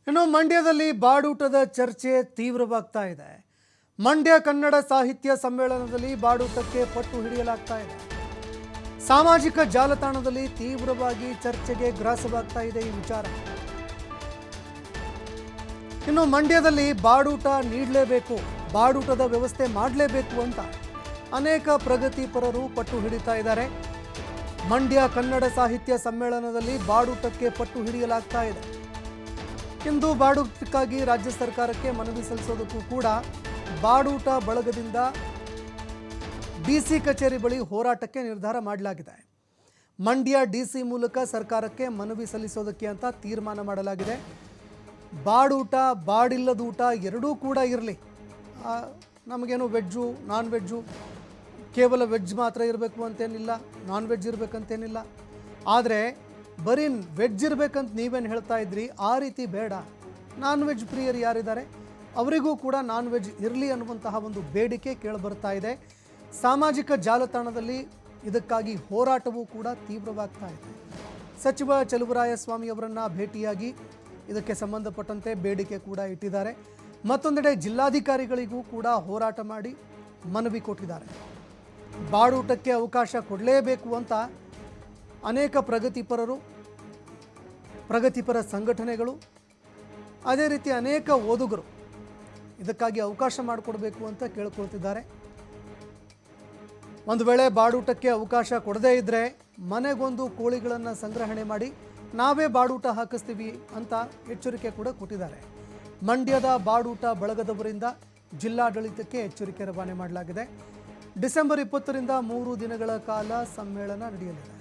ಇನ್ನು ಮಂಡ್ಯದಲ್ಲಿ ಬಾಡೂಟದ ಚರ್ಚೆ ತೀವ್ರವಾಗ್ತಾ ಇದೆ. ಮಂಡ್ಯ ಕನ್ನಡ ಸಾಹಿತ್ಯ ಸಮ್ಮೇಳನದಲ್ಲಿ ಬಾಡೂಟಕ್ಕೆ ಪಟ್ಟು ಹಿಡಿಯಲಾಗ್ತಾ ಇದೆ. ಸಾಮಾಜಿಕ ಜಾಲತಾಣದಲ್ಲಿ ತೀವ್ರವಾಗಿ ಚರ್ಚೆಗೆ ಗ್ರಾಸವಾಗ್ತಾ ಇದೆ ಈ ವಿಚಾರ. ಇನ್ನು ಮಂಡ್ಯದಲ್ಲಿ ಬಾಡೂಟ ನೀಡಲೇಬೇಕು, ಬಾಡೂಟದ ವ್ಯವಸ್ಥೆ ಮಾಡಲೇಬೇಕು ಅಂತ ಅನೇಕ ಪ್ರಗತಿಪರರು ಪಟ್ಟು ಹಿಡಿತಾ ಇದ್ದಾರೆ. ಮಂಡ್ಯ ಕನ್ನಡ ಸಾಹಿತ್ಯ ಸಮ್ಮೇಳನದಲ್ಲಿ ಬಾಡೂಟಕ್ಕೆ ಪಟ್ಟು ಹಿಡಿಯಲಾಗ್ತಾ ಇದೆ. ಇಂದು ಬಾಡೂಟಕ್ಕಾಗಿ ರಾಜ್ಯ ಸರ್ಕಾರಕ್ಕೆ ಮನವಿ ಸಲ್ಲಿಸೋದಕ್ಕೂ ಕೂಡ ಬಾಡೂಟ ಬಳಗದಿಂದ ಡಿಸಿ ಕಚೇರಿ ಬಳಿ ಹೋರಾಟಕ್ಕೆ ನಿರ್ಧಾರ ಮಾಡಲಾಗಿದೆ. ಮಂಡ್ಯ ಡಿಸಿ ಮೂಲಕ ಸರ್ಕಾರಕ್ಕೆ ಮನವಿ ಸಲ್ಲಿಸೋದಕ್ಕೆ ಅಂತ ತೀರ್ಮಾನ ಮಾಡಲಾಗಿದೆ. ಬಾಡೂಟ ಬಾಡಿಲ್ಲದೂಟ ಎರಡೂ ಕೂಡ ಇರಲಿ, ನಮಗೇನು ವೆಜ್ಜು ನಾನ್ ವೆಜ್ಜು ಕೇವಲ ವೆಜ್ ಮಾತ್ರ ಇರಬೇಕು ಅಂತೇನಿಲ್ಲ, ನಾನ್ ವೆಜ್ ಇರಬೇಕಂತೇನಿಲ್ಲ. ಆದರೆ ಬರೀ ವೆಜ್ ಇರಬೇಕಂತ ನೀವೇನು ಹೇಳ್ತಾ ಇದ್ರಿ, ಆ ರೀತಿ ಬೇಡ. ನಾನ್ ವೆಜ್ ಪ್ರಿಯರು ಯಾರಿದ್ದಾರೆ ಅವರಿಗೂ ಕೂಡ ನಾನ್ ವೆಜ್ ಇರಲಿ ಅನ್ನುವಂತಹ ಒಂದು ಬೇಡಿಕೆ ಕೇಳಿಬರ್ತಾ ಇದೆ. ಸಾಮಾಜಿಕ ಜಾಲತಾಣದಲ್ಲಿ ಇದಕ್ಕಾಗಿ ಹೋರಾಟವೂ ಕೂಡ ತೀವ್ರವಾಗ್ತಾ ಇದೆ. ಸಚಿವ ಚಲುವರಾಯಸ್ವಾಮಿ ಅವರನ್ನು ಭೇಟಿಯಾಗಿ ಇದಕ್ಕೆ ಸಂಬಂಧಪಟ್ಟಂತೆ ಬೇಡಿಕೆ ಕೂಡ ಇಟ್ಟಿದ್ದಾರೆ. ಮತ್ತೊಂದೆಡೆ ಜಿಲ್ಲಾಧಿಕಾರಿಗಳಿಗೂ ಕೂಡ ಹೋರಾಟ ಮಾಡಿ ಮನವಿ ಕೊಟ್ಟಿದ್ದಾರೆ. ಬಾಡೂಟಕ್ಕೆ ಅವಕಾಶ ಕೊಡಲೇಬೇಕು ಅಂತ ಅನೇಕ ಪ್ರಗತಿಪರ ಸಂಘಟನೆಗಳು, ಅದೇ ರೀತಿ ಅನೇಕ ಓದುಗರು ಇದಕ್ಕಾಗಿ ಅವಕಾಶ ಮಾಡಿಕೊಡ್ಬೇಕು ಅಂತ ಕೇಳ್ಕೊಳ್ತಿದ್ದಾರೆ. ಒಂದು ವೇಳೆ ಬಾಡೂಟಕ್ಕೆ ಅವಕಾಶ ಕೊಡದೇ ಇದ್ದರೆ ಮನೆಗೊಂದು ಕೋಳಿಗಳನ್ನು ಸಂಗ್ರಹಣೆ ಮಾಡಿ ನಾವೇ ಬಾಡೂಟ ಹಾಕಿಸ್ತೀವಿ ಅಂತ ಎಚ್ಚರಿಕೆ ಕೂಡ ಕೊಟ್ಟಿದ್ದಾರೆ. ಮಂಡ್ಯದ ಬಾಡೂಟ ಬಳಗದವರಿಂದ ಜಿಲ್ಲಾಡಳಿತಕ್ಕೆ ಎಚ್ಚರಿಕೆ ರವಾನೆ ಮಾಡಲಾಗಿದೆ. ಡಿಸೆಂಬರ್ 20ರಿಂದ 3 ದಿನಗಳ ಕಾಲ ಸಮ್ಮೇಳನ ನಡೆಯಲಿದೆ.